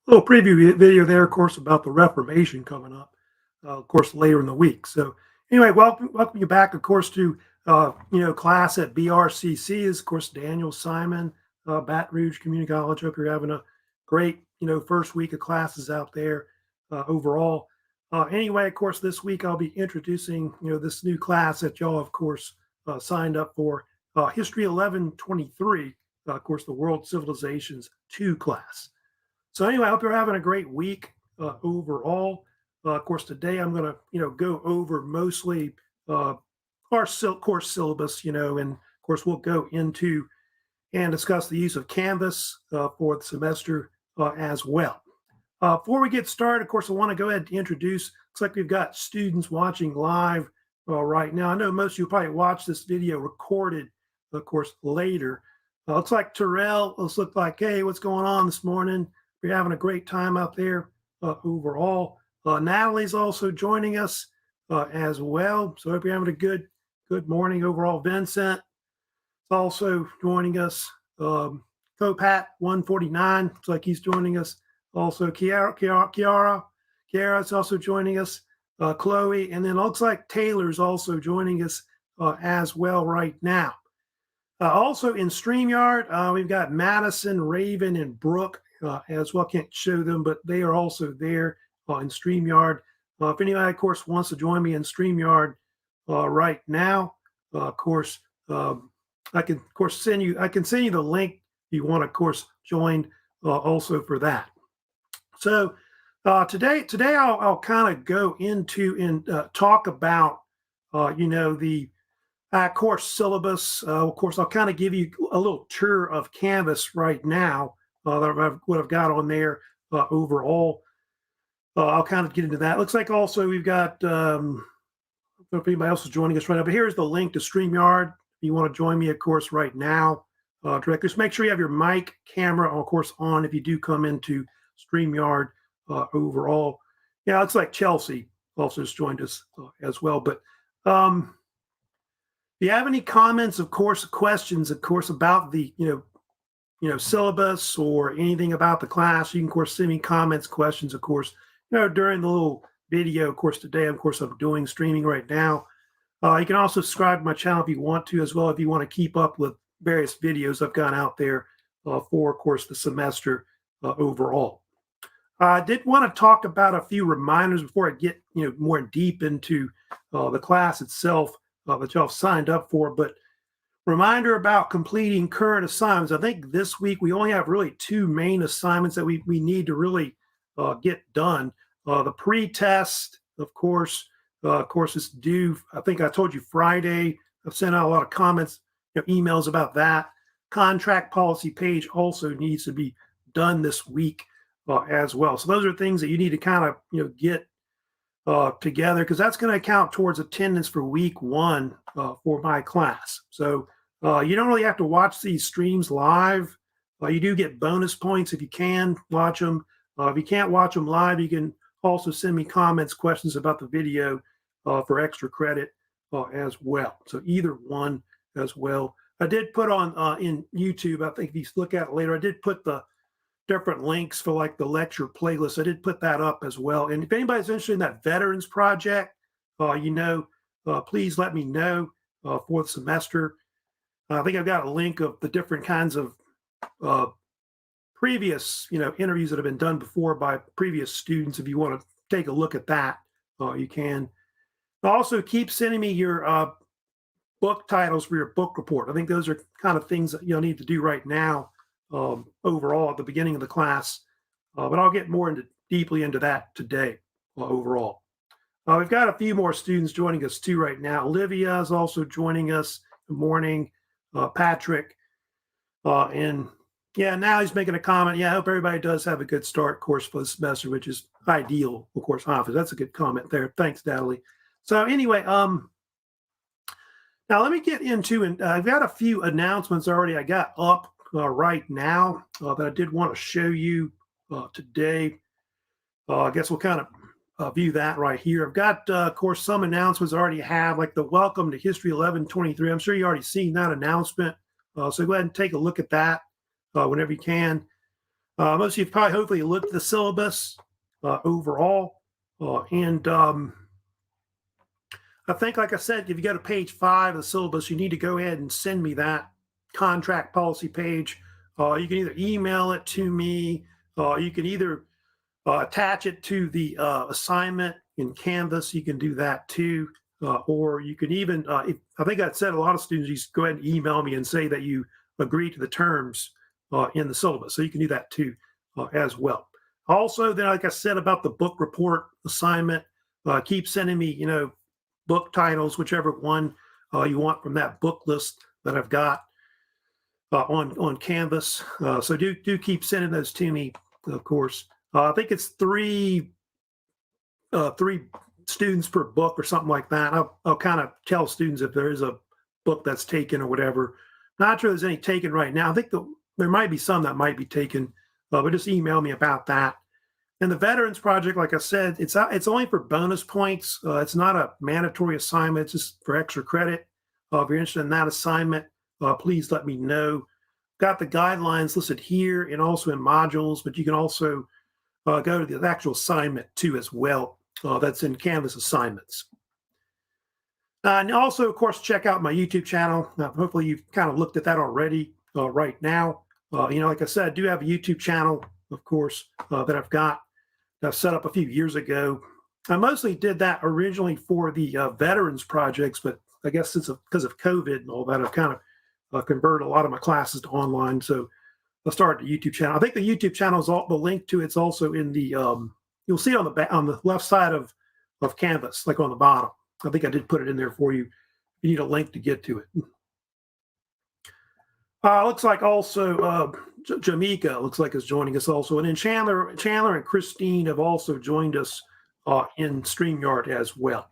Little preview video there, of course, about the Reformation coming up, of course, later in the week. So anyway, welcome you back, of course, to class at BRCC. Is of course Daniel Simon, Baton Rouge Community College. Hope you're having a great first week of classes out there overall. Anyway, of course, this week I'll be introducing this new class that y'all, of course, signed up for, History 1123. Of course, the World Civilizations 2 class. So anyway, I hope you're having a great week overall. Of course, today I'm going to go over mostly our course syllabus, and of course we'll go into and discuss the use of Canvas for the semester as well. Before we get started, of course, I want to go ahead and introduce. Looks like we've got students watching live right now. I know most of you probably watch this video recorded, of course, later. Looks like Terrell. Let's look like, hey, what's going on this morning? We're having a great time out there overall. Natalie's also joining us as well. So I hope you're having a good morning overall. Vincent is also joining us. Copat 149, looks like he's joining us. Also Kiara is also joining us. Chloe, and then looks like Taylor's also joining us as well right now. Also in StreamYard, we've got Madison, Raven, and Brooke as well. Can't show them, but they are also there in StreamYard. If anybody, of course, wants to join me in StreamYard right now, of course, I can, of course, send you the link if you want to, of course, join also for that. So today I'll kind of go into and talk about the course syllabus. Of course, I'll kind of give you a little tour of Canvas right now. What I've got on there overall. I'll kind of get into that. Looks like also we've got, I don't know if anybody else is joining us right now, but here's the link to StreamYard. If you want to join me, of course, right now, directly. Just make sure you have your mic, camera, of course, on if you do come into StreamYard overall. Yeah, looks like Chelsea also has joined us as well. But if you have any comments, of course, questions, of course, about the, syllabus or anything about the class, you can, of course, send me comments, questions, of course, during the little video, of course, today, of course, I'm doing streaming right now. You can also subscribe to my channel if you want to, as well, if you want to keep up with various videos I've got out there for, of course, the semester overall. I did want to talk about a few reminders before I get, more deep into the class itself that y'all have signed up for, but reminder about completing current assignments. I think this week we only have really two main assignments that we need to really get done. The pre-test, of course, is due. I think I told you Friday. I've sent out a lot of comments, emails about that. Contract policy page also needs to be done this week as well. So those are things that you need to kind of get together, because that's going to count towards attendance for week one for my class. So you don't really have to watch these streams live. You do get bonus points if you can watch them. If you can't watch them live, you can also send me comments, questions about the video for extra credit as well. So either one as well. I did put on in YouTube, I think if you look at it later, I did put the different links for like the lecture playlist. I did put that up as well. And if anybody's interested in that Veterans Project, please let me know for the semester. I think I've got a link of the different kinds of previous, interviews that have been done before by previous students. If you want to take a look at that, you can. Also, keep sending me your book titles for your book report. I think those are kind of things that you'll need to do right now overall at the beginning of the class. But I'll get more deeply into that today overall. We've got a few more students joining us too right now. Olivia is also joining us. Good morning. Patrick. And yeah, now he's making a comment. Yeah, I hope everybody does have a good start course for the semester, which is ideal, of course, office. That's a good comment there. Thanks, Natalie. So anyway, now let me get into, and I've got a few announcements already I got up right now that I did want to show you today. I guess we'll kind of view that right here. I've got, of course, some announcements I already have, like the Welcome to History 1123. I'm sure you already seen that announcement. So go ahead and take a look at that whenever you can. Most of you have probably hopefully looked at the syllabus overall. And I think, like I said, if you go to page 5 of the syllabus, you need to go ahead and send me that contract policy page. You can either email it to me, you can either attach it to the assignment in Canvas. You can do that too. Or you can even, I think I said a lot of students, you just go ahead and email me and say that you agree to the terms in the syllabus. So you can do that too as well. Also, then, like I said about the book report assignment, keep sending me, book titles, whichever one you want from that book list that I've got on Canvas. So do keep sending those to me, of course. I think it's three students per book or something like that. I'll kind of tell students if there is a book that's taken or whatever. Not sure there's any taken right now. I think there might be some that might be taken, but just email me about that. And the Veterans Project, like I said, it's only for bonus points. It's not a mandatory assignment. It's just for extra credit. If you're interested in that assignment, please let me know. Got the guidelines listed here and also in modules, but you can also go to the actual assignment too as well. That's in Canvas assignments. And also, of course, check out my YouTube channel. Hopefully you've kind of looked at that already right now. Like I said, I do have a YouTube channel, of course, that I've set up a few years ago. I mostly did that originally for the Veterans projects, but I guess because of COVID and all that, I've kind of converted a lot of my classes to online. So I started the YouTube channel. I think the YouTube channel is the link to it's also in the you'll see it on the left side of Canvas, like on the bottom. I think I did put it in there for you. You need a link to get to it. Looks like also Jamaica looks like is joining us also, and then Chandler and Christine have also joined us in StreamYard as well.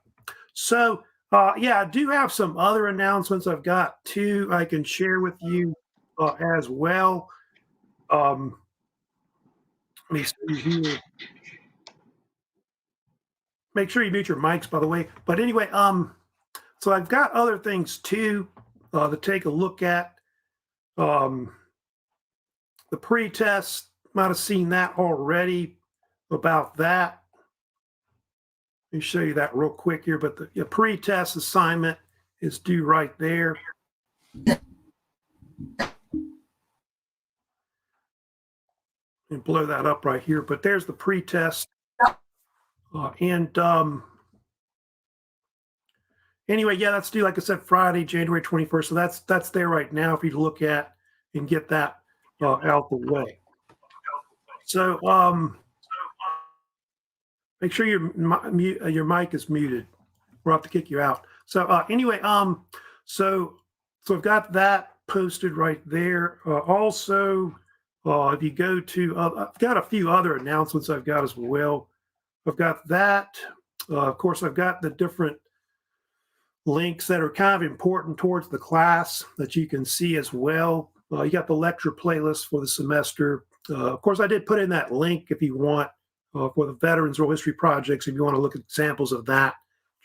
So yeah, I do have some other announcements. I've got two I can share with you as well. Let me see here. Make sure you mute your mics, by the way. But anyway, so I've got other things too to take a look at. The pre-test, might have seen that already about that. Let me show you that real quick here. But the pre-test assignment is due right there. And blow that up right here. But there's the pre-test. Anyway, yeah, that's due, like I said, Friday, January 21st. So that's there right now for you to look at and get that out the way. So make sure your mic is muted. We'll have to kick you out. So anyway, so I've got that posted right there. Also, if you go to, I've got a few other announcements I've got as well. I've got that. Of course, I've got the different links that are kind of important towards the class that you can see as well. You got the lecture playlist for the semester. Of course, I did put in that link if you want for the Veterans Oral History Projects, if you want to look at examples of that.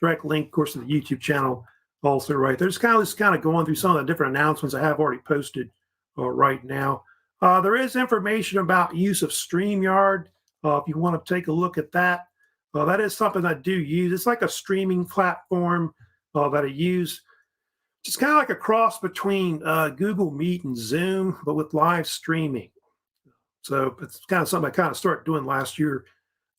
Direct link, of course, to the YouTube channel also right there. Just kind of going through some of the different announcements I have already posted right now. There is information about use of StreamYard if you want to take a look at that. That is something I do use. It's like a streaming platform that I use. It's kind of like a cross between Google Meet and Zoom, but with live streaming. So it's kind of something I kind of started doing last year.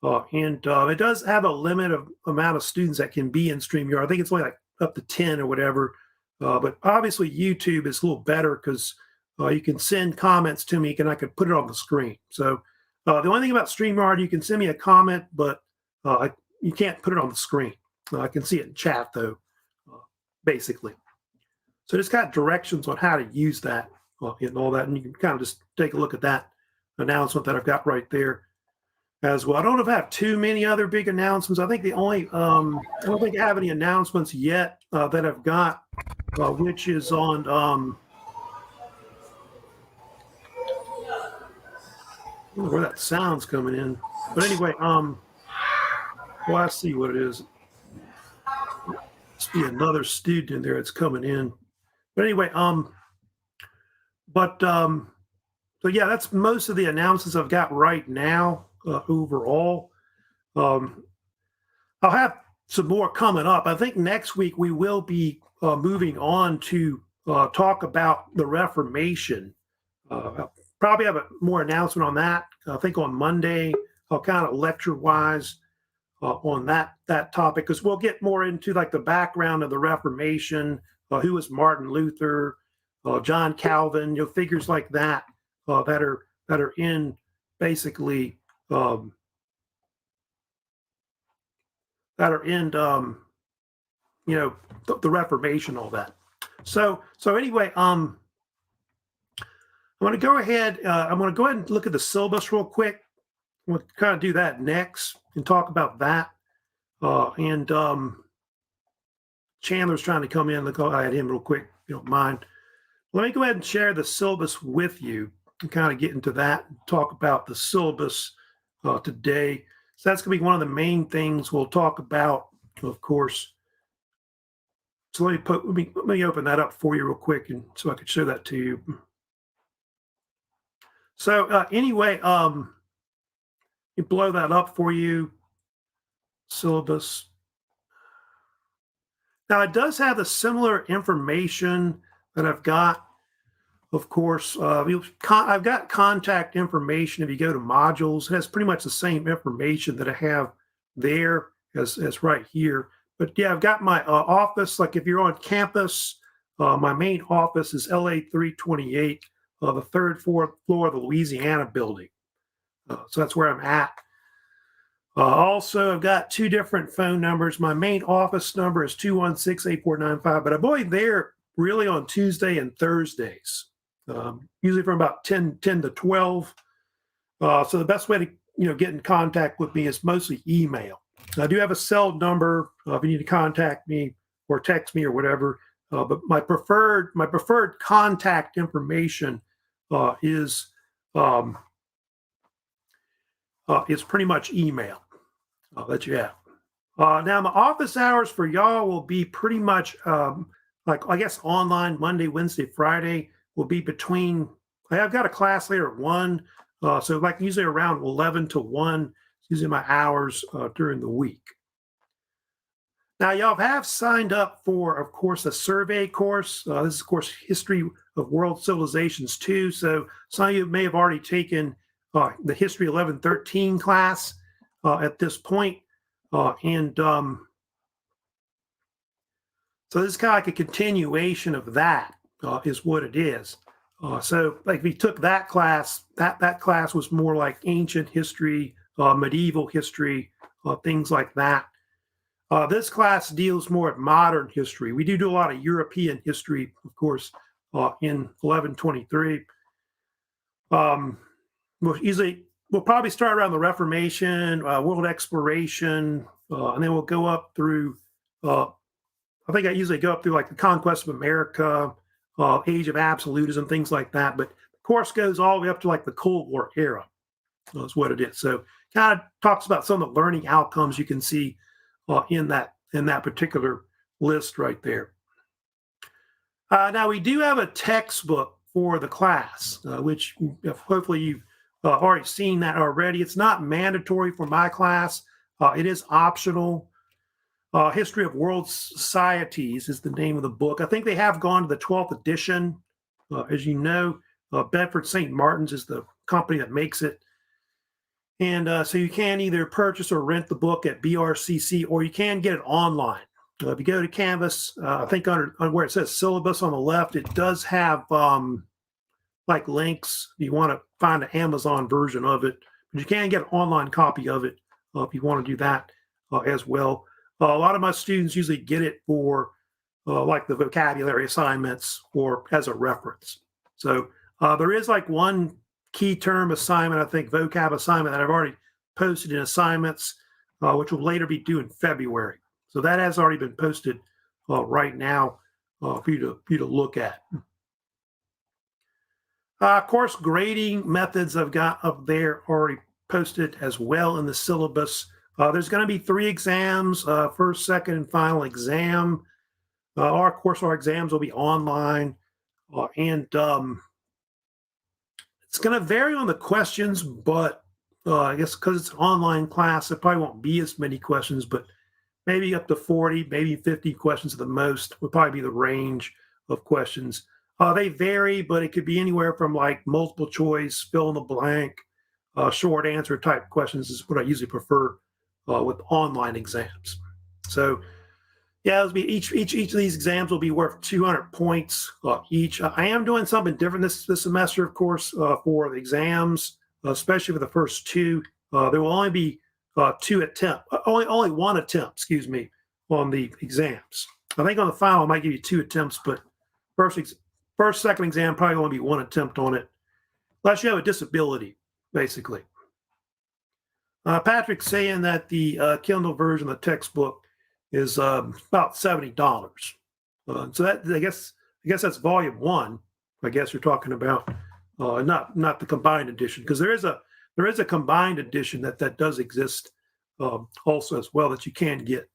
And it does have a limit of amount of students that can be in StreamYard. I think it's only like up to 10 or whatever. But obviously YouTube is a little better because you can send comments to me and I could put it on the screen. So the only thing about StreamYard, you can send me a comment, but you can't put it on the screen. I can see it in chat though, basically. So just got directions on how to use that and all that. And you can kind of just take a look at that announcement that I've got right there as well. I don't know if I have too many other big announcements. I think the only, I don't think I have any announcements yet that I've got, which is on, I don't know where that sound's coming in. But anyway, well, I see what it is. Must be another student in there that's coming in. But anyway, So yeah, that's most of the announcements I've got right now overall. Um, I'll have some more coming up. I think next week we will be moving on to talk about the Reformation. I'll probably have a more announcement on that. I think on Monday, I'll kind of lecture wise on that topic, because we'll get more into like the background of the Reformation, who was Martin Luther, John Calvin, figures like that that are in basically um, that are in the Reformation, all that. So anyway, I'm going to go ahead. I'm going to go ahead and look at the syllabus real quick. We'll kind of do that next and talk about that. And Chandler's trying to come in. Look, I'll add him real quick, if you don't mind. Let me go ahead and share the syllabus with you and kind of get into that and talk about the syllabus today. So that's going to be one of the main things we'll talk about, of course. So let me open that up for you real quick, and so I can show that to you. So anyway, you blow that up for you. Syllabus. Now it does have the similar information that I've got. Of course, I've got contact information. If you go to modules, it has pretty much the same information that I have there as right here. But yeah, I've got my office. Like if you're on campus, my main office is LA 328, the third floor of the Louisiana building. So that's where I'm at. Also, I've got two different phone numbers. My main office number is 216-8495, but I'm only there really on Tuesday and Thursdays, usually from about 10 to 12. So the best way to get in contact with me is mostly email. I do have a cell number if you need to contact me or text me or whatever. But my preferred contact information is pretty much email that you have. Now, my office hours for y'all will be pretty much like, I guess, online Monday, Wednesday, Friday will be between, I've got a class later at 1, so like usually around 11 to 1, usually my hours during the week. Now, y'all have signed up for, of course, a survey course. This is, of course, History of World Civilizations 2. So some of you may have already taken the History 1113 class at this point. So this is kind of like a continuation of that, is what it is. So like if you took that class, that class was more like ancient history, medieval history, things like that. This class deals more at modern history. We do a lot of European history, of course, in 1123. We'll probably start around the Reformation, world exploration, and then we'll go up through, I think I usually go up through like the conquest of America, age of absolutism, things like that. But the course goes all the way up to like the Cold War era. That's what it is. So kind of talks about some of the learning outcomes you can see in that particular list right there. Now we do have a textbook for the class, which hopefully you've already seen that already. It's not mandatory for my class. It is optional. History of World Societies is the name of the book. I think they have gone to the 12th edition. As you know, Bedford St. Martin's is the company that makes it. And so you can either purchase or rent the book at BRCC, or you can get it online. If you go to Canvas, I think on where it says syllabus on the left, it does have like links. If you want to find the Amazon version of it, but you can get an online copy of it if you want to do that as well. A lot of my students usually get it for like the vocabulary assignments or as a reference. So there is like one key term assignment, I think vocab assignment, that I've already posted in assignments, which will later be due in February. So that has already been posted right now for you to look at. Of course, grading methods I've got up there already posted as well in the syllabus. There's going to be 3 exams, first, second, and final exam. Our exams will be online. And let's It's going to vary on the questions, but I guess because it's an online class, it probably won't be as many questions, but maybe up to 40, maybe 50 questions at the most would probably be the range of questions. They vary, but it could be anywhere from like multiple choice, fill in the blank, short answer type questions is what I usually prefer with online exams. So yeah, it'll be each of these exams will be worth 200 points each. I am doing something different this semester, of course, for the exams, especially for the first two. There will only be only one attempt, excuse me, on the exams. I think on the final I might give you two attempts, but second exam probably only be one attempt on it, unless you have a disability, basically. Patrick's saying that the Kindle version of the textbook is about $70. So that I guess that's volume one. I guess you're talking about not the combined edition, because there is a combined edition that does exist also as well that you can get.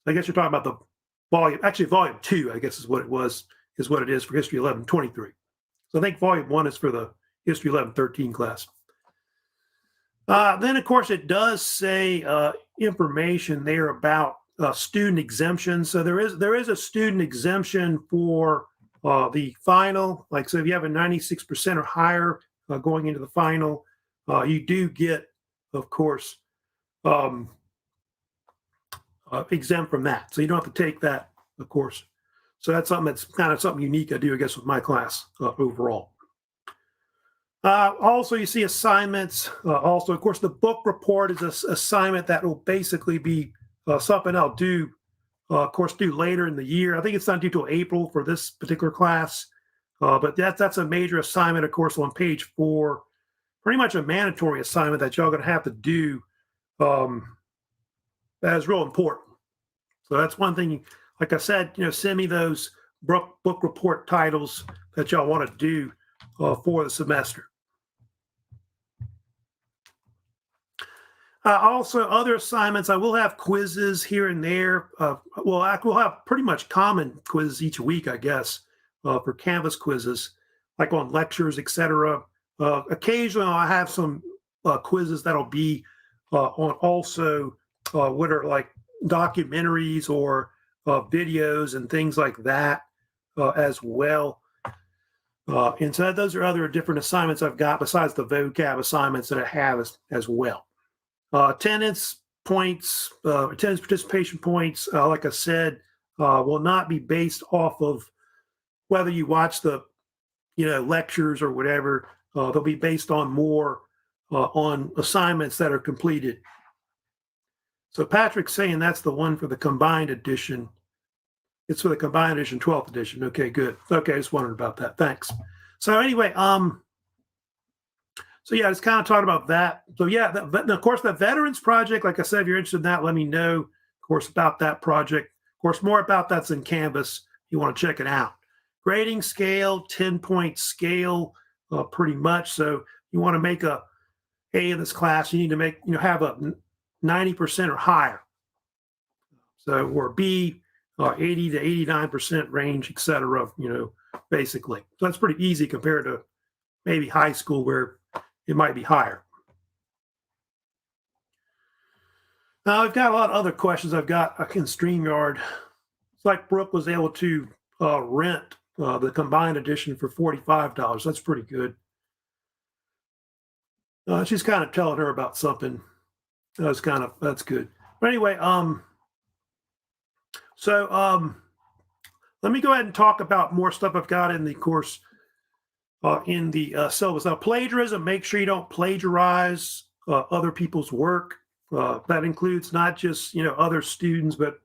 I guess you're talking about the volume two. I guess is what it is for History 1123. So I think volume one is for the History 1113 class. Then of course it does say information there about student exemption. So there is a student exemption for the final. Like, so if you have a 96% or higher going into the final, you do get, of course, exempt from that. So you don't have to take that, of course. So that's kind of something unique I do, I guess, with my class overall. Also, you see assignments. Also, of course, the book report is an assignment that will basically be something I'll do, of course, do later in the year. I think it's not due till April for this particular class, but that's a major assignment, of course, on page 4. Pretty much a mandatory assignment that y'all going to have to do. That is real important. So that's one thing. Like I said, send me those book report titles that y'all want to do for the semester. Also, other assignments, I will have quizzes here and there. We'll have pretty much common quizzes each week, I guess, for Canvas quizzes, like on lectures, etc. Occasionally, I have some quizzes that'll be on also what are like documentaries or videos and things like that as well. And so those are other different assignments I've got besides the vocab assignments that I have as well. Attendance points, attendance participation points, like I said, will not be based off of whether you watch the, lectures or whatever. They'll be based on more on assignments that are completed. So Patrick's saying that's the one for the combined edition. It's for the combined edition, 12th edition. Okay, good. Okay, I just wondered about that. Thanks. So anyway, so yeah, just kind of talking about that. So yeah, of course, the Veterans Project, like I said, if you're interested in that, let me know, of course, about that project. Of course, more about that's in Canvas. You want to check it out. Grading scale, 10-point scale, pretty much. So you want to make a A in this class, you need to make, have a 90% or higher. So, or B, 80 to 89% range, et cetera, basically. So that's pretty easy compared to maybe high school where it might be higher. Now, I've got a lot of other questions I've got in StreamYard. It's like Brooke was able to rent the combined edition for $45. That's pretty good. She's kind of telling her about something. That's good. But anyway, let me go ahead and talk about more stuff I've got in the course, in the syllabus. Now, plagiarism, make sure you don't plagiarize other people's work. That includes not just, other students, but,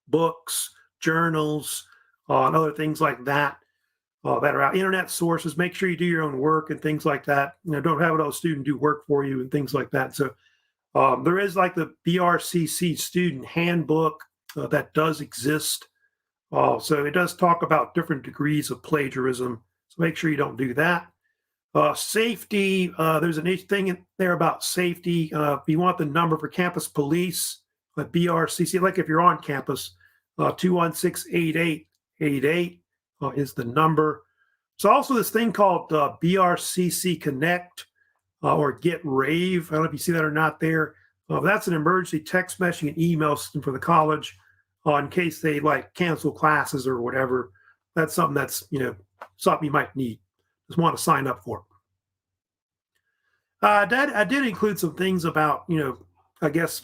books, journals, and other things like that that are out. Internet sources, make sure you do your own work and things like that. Don't have another student do work for you and things like that. So there is like the BRCC student handbook that does exist. So it does talk about different degrees of plagiarism. So make sure you don't do that. Safety, there's a neat thing in there about safety. If you want the number for campus police, BRCC, like if you're on campus, 216-8888 is the number. There's also this thing called BRCC Connect or Get Rave. I don't know if you see that or not there. That's an emergency text messaging and email system for the college in case they like cancel classes or whatever. That's something that's, something you might need. Just want to sign up for. I did include some things about, I guess,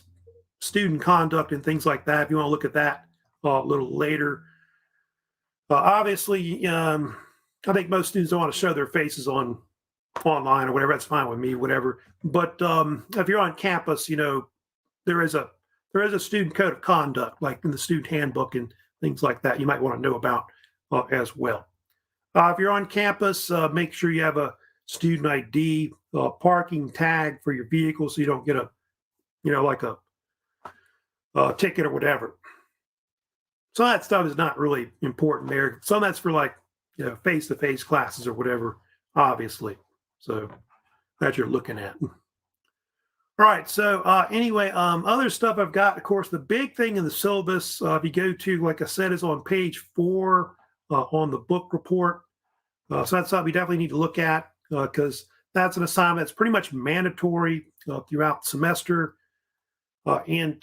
student conduct and things like that. If you want to look at that a little later. Obviously, I think most students don't want to show their faces online or whatever. That's fine with me, whatever. But if you're on campus, there is a student code of conduct, like in the student handbook and things like that. You might want to know about as well. If you're on campus, make sure you have a student ID, parking tag for your vehicle, so you don't get like a ticket or whatever. Some of that stuff is not really important there. Some of that's for like, face-to-face classes or whatever, obviously. So that you're looking at. All right. So anyway, other stuff I've got, of course, the big thing in the syllabus, if you go to, like I said, is on page 4 on the book report. So that's something we definitely need to look at because that's an assignment that's pretty much mandatory throughout the semester. And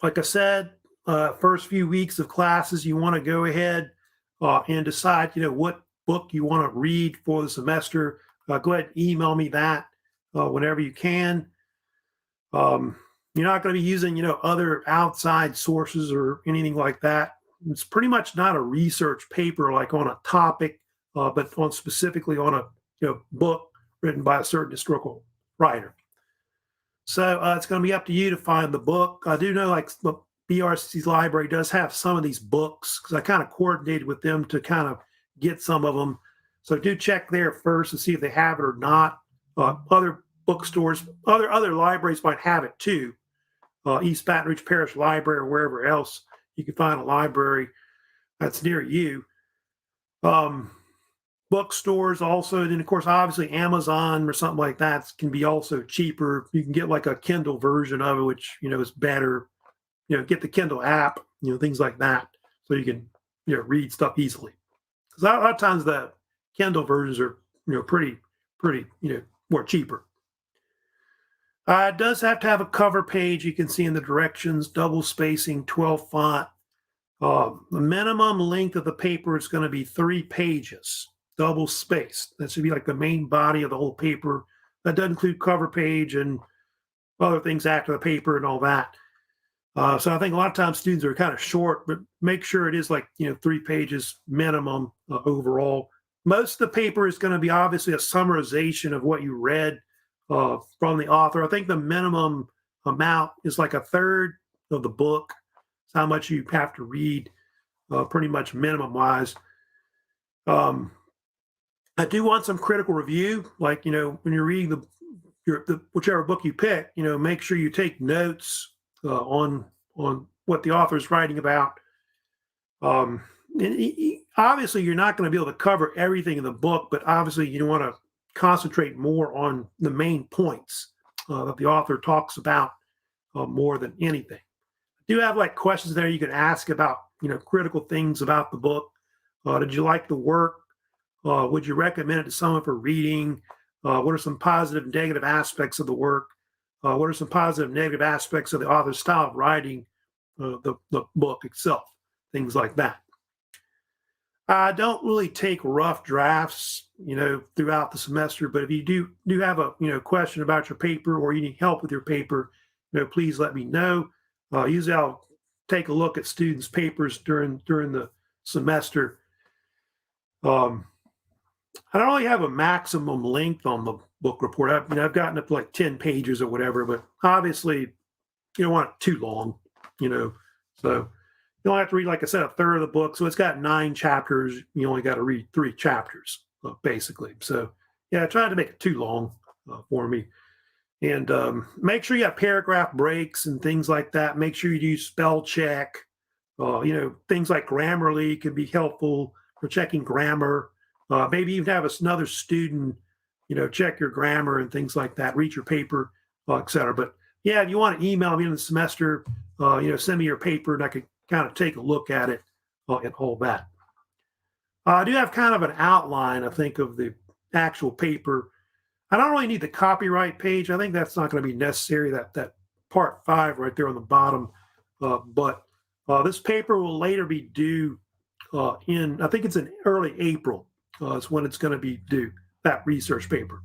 like I said, first few weeks of classes, you want to go ahead and decide, what book you want to read for the semester. Go ahead and email me that whenever you can. You're not going to be using, other outside sources or anything like that. It's pretty much not a research paper like on a topic, but specifically on a book written by a certain historical writer. So it's going to be up to you to find the book. I do know like the BRC's library does have some of these books because I kind of coordinated with them to kind of get some of them. So do check there first to see if they have it or not. Other bookstores, other libraries might have it too. East Baton Rouge Parish Library or wherever else you can find a library that's near you. Bookstores also, and then of course, obviously Amazon or something like that can be also cheaper. You can get like a Kindle version of it, which, is better. Get the Kindle app, things like that. So you can, read stuff easily. Because a lot of times the Kindle versions are, pretty, more cheaper. It does have to have a cover page. You can see in the directions, double spacing, 12 font. The minimum length of the paper is going to be 3 pages, double spaced. That should be like the main body of the whole paper. That does include cover page and other things after the paper and all that. So I think a lot of times students are kind of short, but make sure it is like, 3 pages minimum overall. Most of the paper is going to be obviously a summarization of what you read from the author. I think the minimum amount is like a third of the book. It's how much you have to read, pretty much minimum wise. I do want some critical review, like, when you're reading the whichever book you pick, make sure you take notes on what the author is writing about. Obviously, you're not going to be able to cover everything in the book, but obviously you want to concentrate more on the main points that the author talks about more than anything. I do have like questions there you can ask about, critical things about the book. Did you like the work? Would you recommend it to someone for reading? What are some positive and negative aspects of the work? What are some positive and negative aspects of the author's style of writing the book itself? Things like that. I don't really take rough drafts, throughout the semester, but if you do have a, question about your paper or you need help with your paper, please let me know. Usually I'll take a look at students' papers during the semester. I don't really have a maximum length on the book report. I've gotten up to like 10 pages or whatever, but obviously you don't want it too long, so you only have to read, like I said, a third of the book. So it's got 9 chapters. You only got to read 3 chapters, basically. So yeah, I tried to make it too long for me. And make sure you have paragraph breaks and things like that. Make sure you do spell check. Things like Grammarly can be helpful for checking grammar. Maybe even have another student, check your grammar and things like that. Read your paper, et cetera. But yeah, if you want to email me in the semester, send me your paper and I could kind of take a look at it and all that. I do have kind of an outline, I think, of the actual paper. I don't really need the copyright page. I think that's not going to be necessary, that part 5 right there on the bottom. But this paper will later be due I think it's in early April is when it's going to be due, that research paper.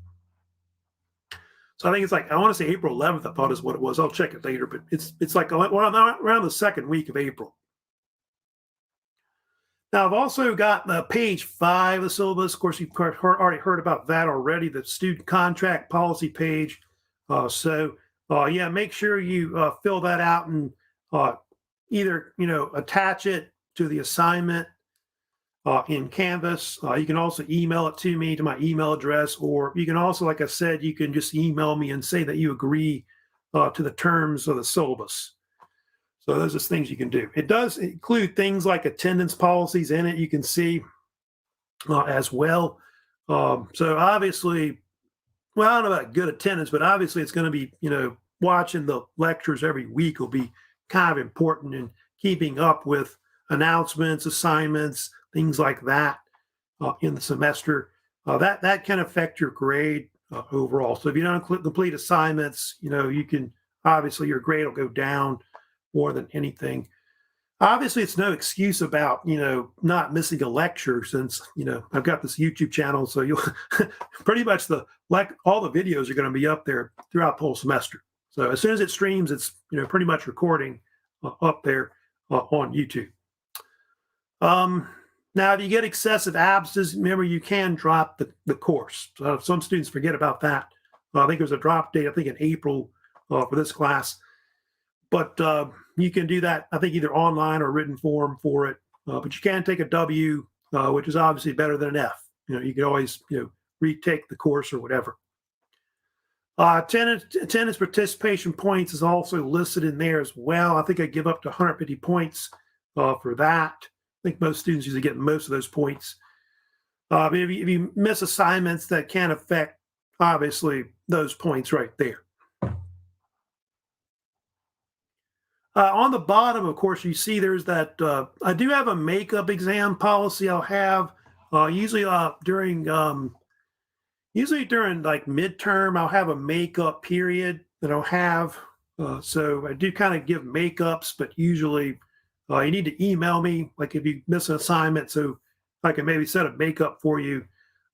So I think it's like, I want to say April 11th, I thought is what it was. I'll check it later, but it's like around the second week of April. Now, I've also got the page 5 of the syllabus. Of course, you've already heard about that already, the student contract policy page. Yeah, make sure you fill that out and either, attach it to the assignment in Canvas. You can also email it to me to my email address, or you can also, like I said, you can just email me and say that you agree to the terms of the syllabus. So those are things you can do. It does include things like attendance policies in it, you can see as well. So obviously, well, I don't know about good attendance, but obviously it's going to be, watching the lectures every week will be kind of important in keeping up with announcements, assignments, things like that in the semester. That can affect your grade overall. So if you don't complete assignments, you can, obviously your grade will go down more than anything. Obviously, it's no excuse about, not missing a lecture, since, I've got this YouTube channel. So you'll pretty much all the videos are going to be up there throughout the whole semester. So as soon as it streams, it's, pretty much recording up there on YouTube. Now, if you get excessive absences, remember you can drop the course. Some students forget about that. I think there's a drop date, I think in April for this class. But you can do that, I think, either online or written form for it. But you can take a W, which is obviously better than an F. You can always, retake the course or whatever. Attendance participation points is also listed in there as well. I think I give up to 150 points for that. I think most students usually get most of those points. If you miss assignments, that can affect, obviously, those points right there. On the bottom, of course, you see there's that, I do have a makeup exam policy I'll have, usually during like midterm, I'll have a makeup period that I'll have. So I do kind of give makeups, but usually you need to email me, like if you miss an assignment, so I can maybe set a makeup for you.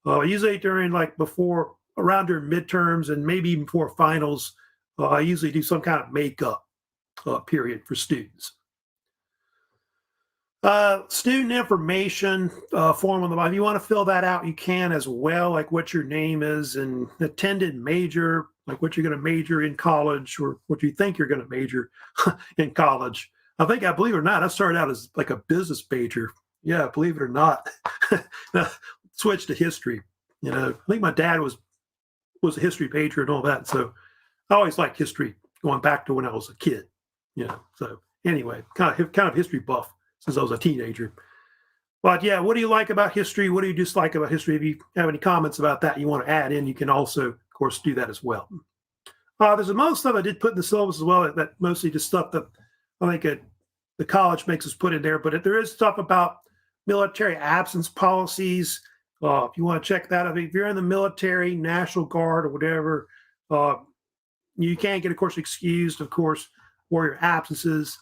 Usually during around during midterms and maybe even before finals, I usually do some kind of makeup period for students. Student information form on the bottom. If you want to fill that out, you can as well, like what your name is and attended major, like what you're going to major in college or what you think you're going to major in college. I believe it or not, I started out as like a business major. Yeah, believe it or not. Switched to history. I think my dad was a history major and all that. So I always liked history going back to when I was a kid. So anyway, kind of history buff since I was a teenager. But yeah, what do you like about history? What do you dislike about history? If you have any comments about that you want to add in, you can also, of course, do that as well. There's most stuff I did put in the syllabus as well, that mostly just stuff that I think the college makes us put in there. But there is stuff about military absence policies. If you want to check that out, if you're in the military, National Guard, or whatever, you can't get, of course, excused, of course, for your absences.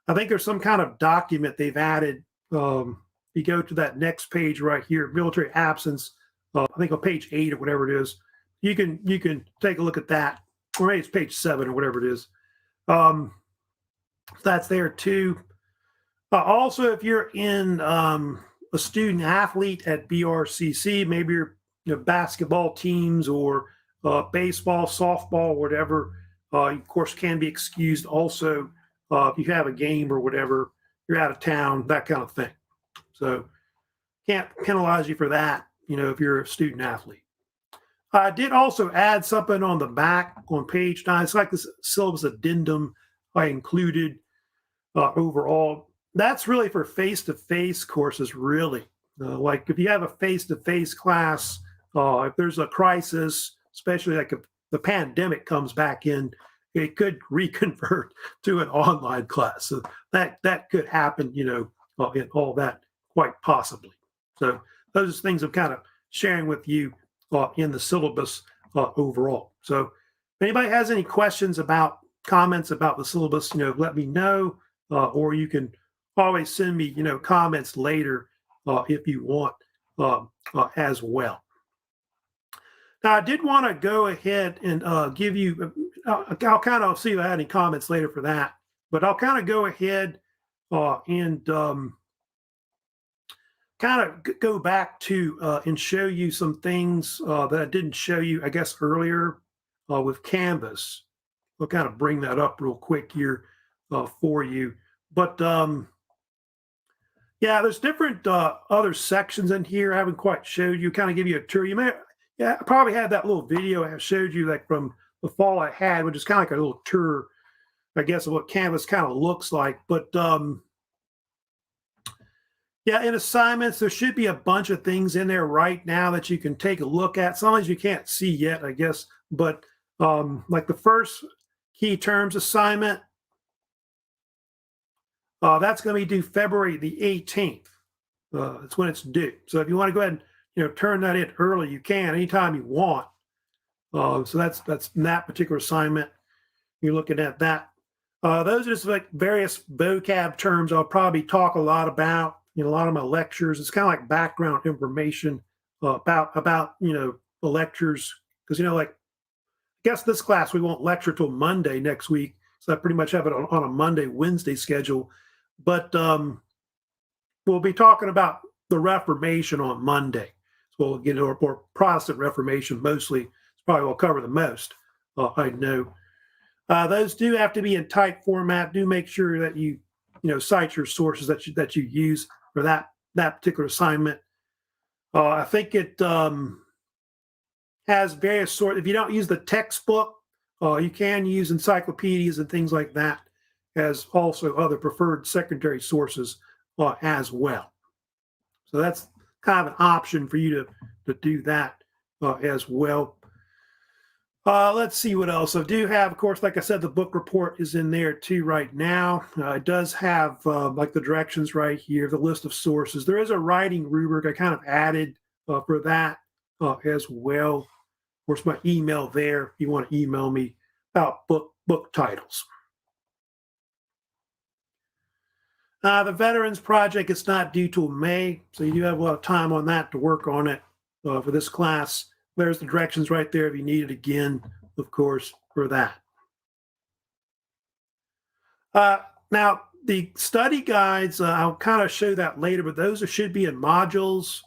I think there's some kind of document they've added. You go to that next page right here, military absence, I think on page 8 or whatever it is. You can take a look at that, or maybe it's page 7 or whatever it is. That's there too. Also, if you're in a student athlete at BRCC, maybe your basketball teams or baseball, softball, whatever, you, of course, can be excused also if you have a game or whatever, you're out of town, that kind of thing. So can't penalize you for that, if you're a student athlete. I did also add something on the back on page 9. It's like this syllabus addendum I included overall. That's really for face-to-face courses, really. Like if you have a face-to-face class, if there's a crisis, especially like if the pandemic comes back in, it could reconvert to an online class. So that could happen, in all that, quite possibly. So those are things I'm kind of sharing with you in the syllabus overall. So if anybody has any questions about comments about the syllabus, let me know, or you can always send me, comments later if you want as well. Now, I did want to go ahead and give you, I'll kind of see if I had any comments later for that, but I'll kind of go ahead and kind of go back to and show you some things that I didn't show you, I guess, earlier with Canvas. I'll kind of bring that up real quick here for you. But yeah, there's different other sections in here I haven't quite showed you, kind of give you a tour. You may, yeah, I probably had that little video I showed you like from the fall I had, which is kind of like a little tour, I guess, of what Canvas kind of looks like. But yeah, in assignments, there should be a bunch of things in there right now that you can take a look at. Some of these you can't see yet, I guess, but like the first key terms assignment, that's going to be due February the 18th. That's when it's due. So if you want to go ahead and turn that in early, you can anytime you want. So that's that particular assignment. You're looking at that. Those are just like various vocab terms I'll probably talk a lot about in a lot of my lectures. It's kind of like background information about the lectures, because like I guess this class we won't lecture till Monday next week, so I pretty much have it on a Monday Wednesday schedule. But we'll be talking about the Reformation on Monday. So we'll get or Protestant Reformation mostly. It's probably will cover the most. I know. Those do have to be in type format. Do make sure that you cite your sources that you use for that particular assignment. I think it has various sorts. If you don't use the textbook, you can use encyclopedias and things like that, as also other preferred secondary sources as well. So that's kind of an option for you to do that as well. Let's see what else. I do have, of course, like I said, the book report is in there too right now. It does have like the directions right here, the list of sources. There is a writing rubric I kind of added for that as well. Of course, my email there, if you want to email me about book titles. The Veterans Project is not due till May, so you do have a lot of time on that to work on it for this class. There's the directions right there if you need it again, of course, for that. Now, the study guides, I'll kind of show that later, but those should be in modules,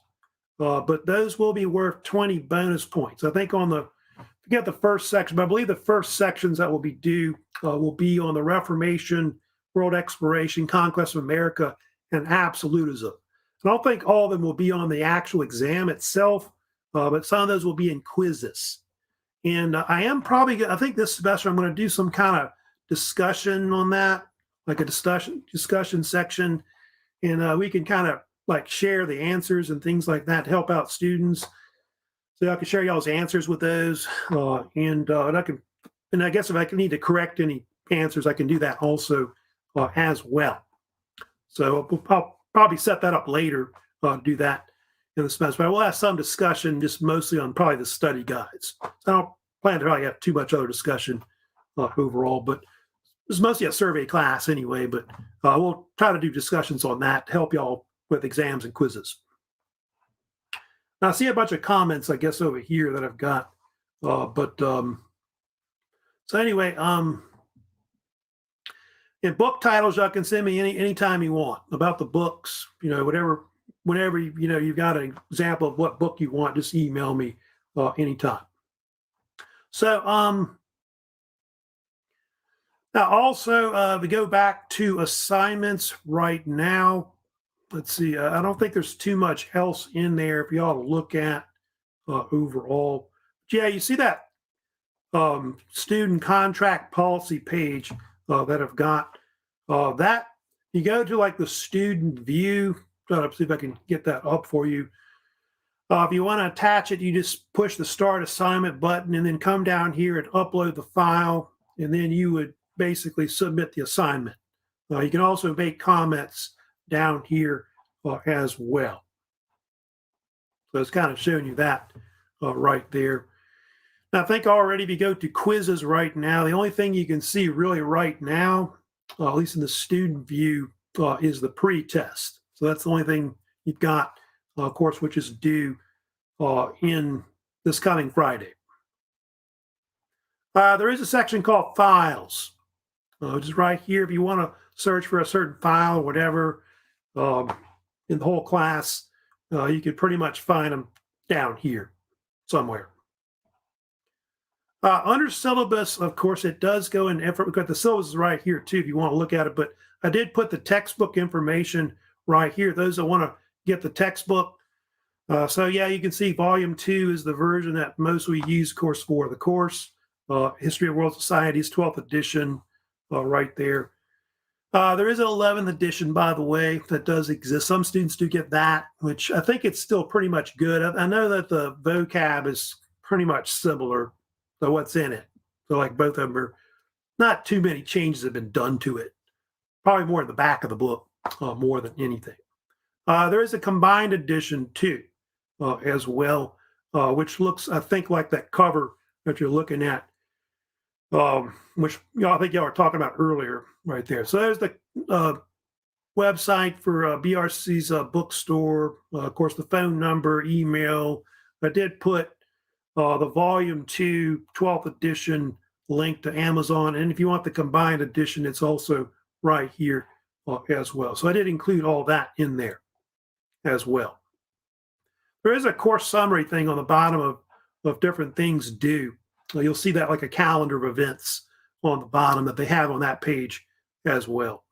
but those will be worth 20 bonus points. I think forget the first section, but I believe the first sections that will be due will be on the Reformation, world exploration, conquest of America, and absolutism. I don't think all of them will be on the actual exam itself, but some of those will be in quizzes. And I think this semester I'm going to do some kind of discussion on that, like a discussion section, and we can kind of like share the answers and things like that to help out students. So I can share y'all's answers with those, and I guess if I need to correct any answers, I can do that also as well. So I'll probably set that up later, do that in the semester. But we'll have some discussion just mostly on probably the study guides. So I don't plan to probably have too much other discussion overall, but it's mostly a survey class anyway, but we'll try to do discussions on that to help y'all with exams and quizzes. Now I see a bunch of comments, I guess, over here that I've got. So anyway, in book titles, y'all can send me anytime you want about the books, whatever, whenever you've got an example of what book you want, just email me anytime. So now also we go back to assignments right now. Let's see, I don't think there's too much else in there if you ought to look at overall. Yeah, you see that student contract policy page that I've got. That you go to like the student view. Try to see if I can get that up for you. If you want to attach it, you just push the start assignment button and then come down here and upload the file, and then you would basically submit the assignment. You can also make comments down here as well. So it's kind of showing you that right there. Now, I think already if you go to quizzes right now, the only thing you can see really right now, at least in the student view, is the pre-test. So that's the only thing you've got, of course, which is due in this coming Friday. There is a section called files, which is right here. If you want to search for a certain file or whatever in the whole class, you can pretty much find them down here somewhere. Under syllabus, of course, it does go in effort. We've got the syllabus is right here too, if you want to look at it. But I did put the textbook information right here. Those that want to get the textbook. So yeah, you can see volume 2 is the version that most we use, of course, for the course. History of World Societies, 12th edition, right there. There is an 11th edition, by the way, that does exist. Some students do get that, which I think it's still pretty much good. I know that the vocab is pretty much similar to what's in it. So like both of them are not too many changes have been done to it. Probably more in the back of the book, more than anything. There is a combined edition too, as well, which looks, I think, like that cover that you're looking at. Which I think y'all were talking about earlier, right there. So there's the website for BRC's bookstore. Of course, the phone number, email. I did put the volume 2, 12th edition link to Amazon. And if you want the combined edition, it's also right here as well. So I did include all that in there as well. There is a course summary thing on the bottom of different things due. You'll see that like a calendar of events on the bottom that they have on that page as well.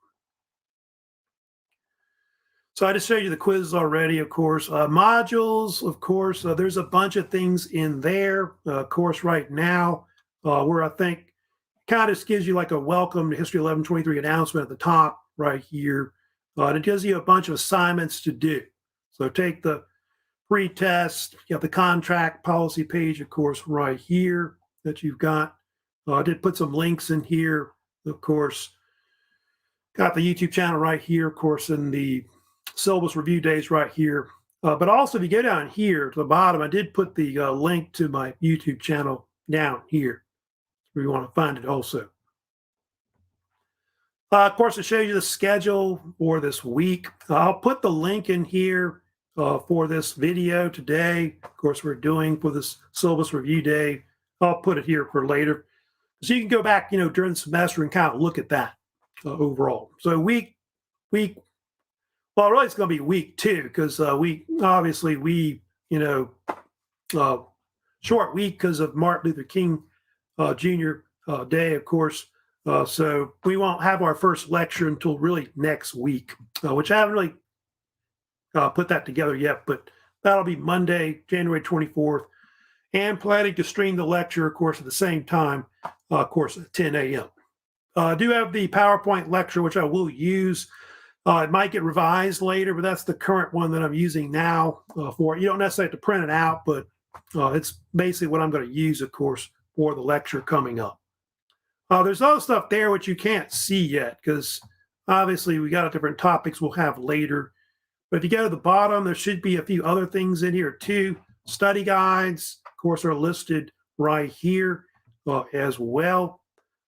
So I just showed you the quizzes already, of course. Modules, of course, there's a bunch of things in there. Of course, right now, where I think kind of gives you like a welcome to History 1123 announcement at the top right here. And it gives you a bunch of assignments to do. So take the pre-test, you have the contract policy page, of course, right here that you've got. I did put some links in here, of course. Got the YouTube channel right here, of course, and the syllabus review days right here. But also, if you go down here to the bottom, I did put the link to my YouTube channel down here if you want to find it also. Of course, it shows you the schedule for this week. I'll put the link in here for this video today. Of course, we're doing for this syllabus review day. I'll put it here for later. So you can go back, during the semester and kind of look at that overall. So week, well, really it's going to be week 2 because we, short week because of Martin Luther King Jr. Day, of course. So we won't have our first lecture until really next week, which I haven't really put that together yet, but that'll be Monday, January 24th. And planning to stream the lecture, of course, at the same time, of course, at 10 a.m. I do have the PowerPoint lecture, which I will use. It might get revised later, but that's the current one that I'm using now for. You don't necessarily have to print it out, but it's basically what I'm going to use, of course, for the lecture coming up. There's other stuff there which you can't see yet because obviously we got different topics we'll have later. But if you go to the bottom, there should be a few other things in here too. Study guides, of course, are listed right here as well.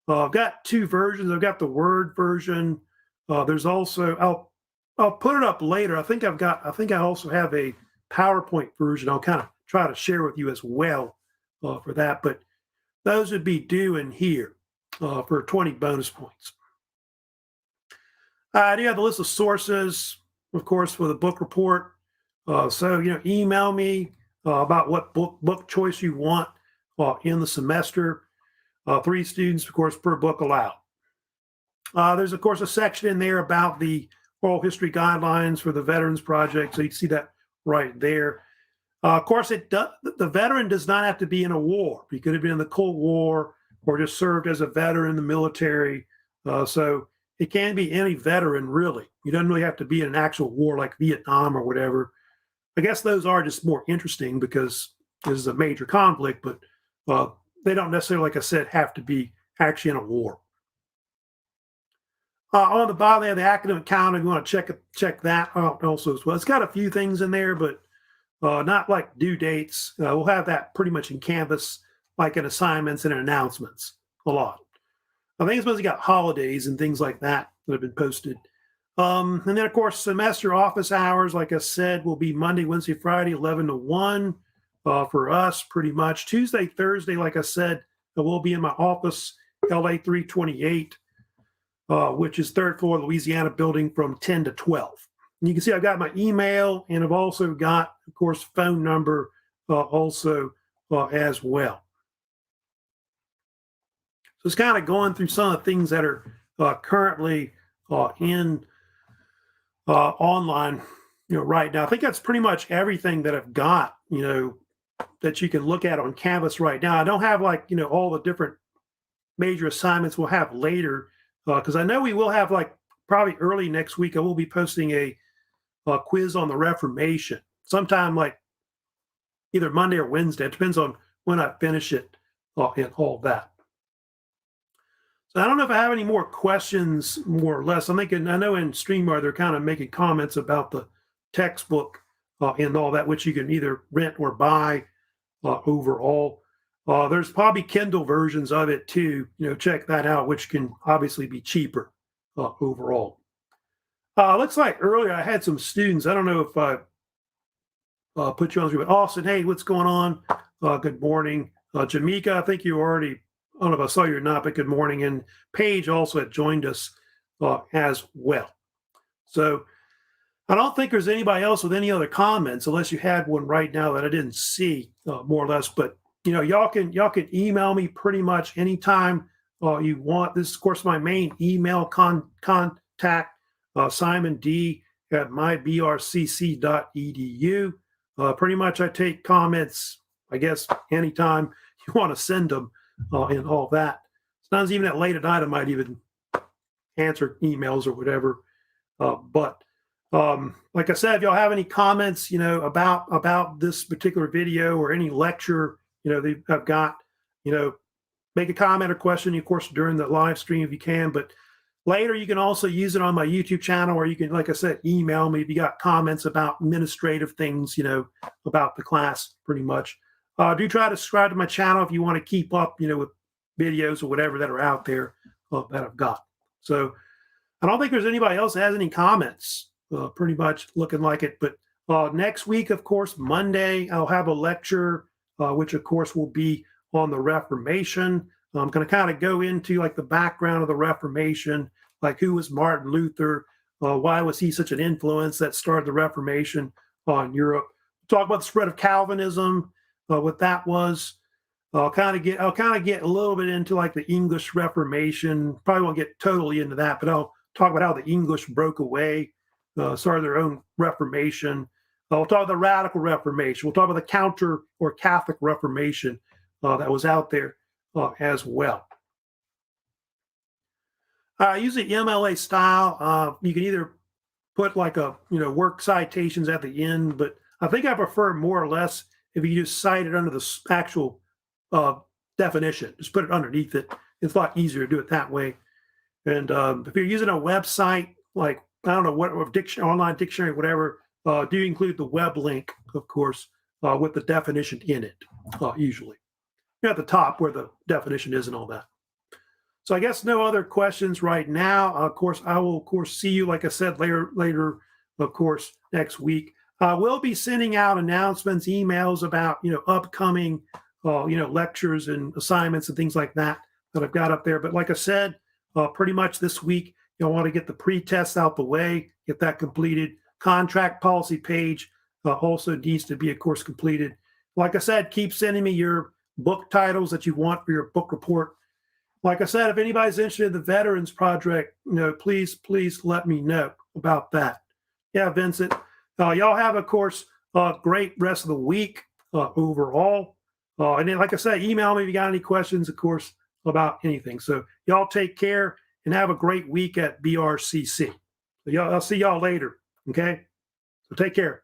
I've got 2 versions. I've got the Word version. There's also, I'll put it up later. I think I also have a PowerPoint version. I'll kind of try to share with you as well for that. But those would be due in here for 20 bonus points. I do have the list of sources, of course, for the book report. So, email me about what book choice you want in the semester. 3 students, of course, per book allowed. There's, of course, a section in there about the oral history guidelines for the Veterans Project. So you can see that right there. Of course, the veteran does not have to be in a war. He could have been in the Cold War or just served as a veteran in the military. So it can be any veteran, really. You don't really have to be in an actual war like Vietnam or whatever. I guess those are just more interesting because this is a major conflict, but they don't necessarily, like I said, have to be actually in a war. On the bottom, they have the academic calendar. If you want to check that out also as well. It's got a few things in there, but not like due dates. We'll have that pretty much in Canvas, like in assignments and announcements a lot. I think it's supposed to got holidays and things like that that have been posted. And then, of course, semester office hours, like I said, will be Monday, Wednesday, Friday, 11 to 1 for us, pretty much. Tuesday, Thursday, like I said, I will be in my office, LA 328, which is third floor Louisiana building from 10 to 12. And you can see I've got my email, and I've also got, of course, phone number also as well. So it's kind of going through some of the things that are currently in online, right now. I think that's pretty much everything that I've got, that you can look at on Canvas right now. I don't have like, all the different major assignments we'll have later, because I know we will have like probably early next week, I will be posting a quiz on the Reformation sometime like either Monday or Wednesday. It depends on when I finish it and all that. So I don't know if I have any more questions, more or less. I know in StreamYard they're kind of making comments about the textbook and all that, which you can either rent or buy overall. There's probably Kindle versions of it too. Check that out, which can obviously be cheaper overall. Looks like earlier I had some students. I don't know if I put you on screen, but Austin, hey, what's going on? Good morning. Jamaica, I think you already, I don't know if I saw you or not, but good morning. And Paige also had joined us as well. So I don't think there's anybody else with any other comments, unless you had one right now that I didn't see, more or less. But y'all can email me pretty much anytime you want. This is, of course, my main email contact, Simon D at mybrcc.edu. Pretty much I take comments, I guess, anytime you want to send them and all that. Sometimes even at late at night, I might even answer emails or whatever. But like I said, if y'all have any comments, about this particular video or any lecture, that I've got, make a comment or question, of course, during the live stream if you can. But later, you can also use it on my YouTube channel, or you can, like I said, email me if you got comments about administrative things, about the class, pretty much. Do try to subscribe to my channel if you want to keep up, with videos or whatever that are out there that I've got. So I don't think there's anybody else that has any comments. Pretty much looking like it. But next week, of course, Monday, I'll have a lecture, which, of course, will be on the Reformation. I'm going to kind of go into like the background of the Reformation, like who was Martin Luther, why was he such an influence that started the Reformation in Europe. Talk about the spread of Calvinism, what that was. I'll kind of get a little bit into like the English Reformation. Probably won't get totally into that, but I'll talk about how the English broke away, started their own Reformation. We'll talk about the Radical Reformation. We'll talk about the Counter or Catholic Reformation that was out there as well. Usually MLA style, you can either put like a, work citations at the end, but I think I prefer more or less if you just cite it under the actual definition, just put it underneath it. It's a lot easier to do it that way. And if you're using a website, like, I don't know, what online dictionary, whatever, do include the web link, of course, with the definition in it, usually. At the top where the definition is and all that. So I guess no other questions right now. Of course, I will, of course, see you, like I said, later, of course, next week. We'll be sending out announcements, emails about, upcoming, lectures and assignments and things like that I've got up there. But like I said, pretty much this week, you'll want to get the pre-test out the way, get that completed. Contract policy page also needs to be, of course, completed. Like I said, keep sending me your book titles that you want for your book report. Like I said, if anybody's interested in the Veterans Project, please let me know about that. Yeah, Vincent. Y'all have, of course, a great rest of the week overall. And then, like I said, email me if you got any questions, of course, about anything. So y'all take care and have a great week at BRCC. I'll see y'all later. Okay? So take care.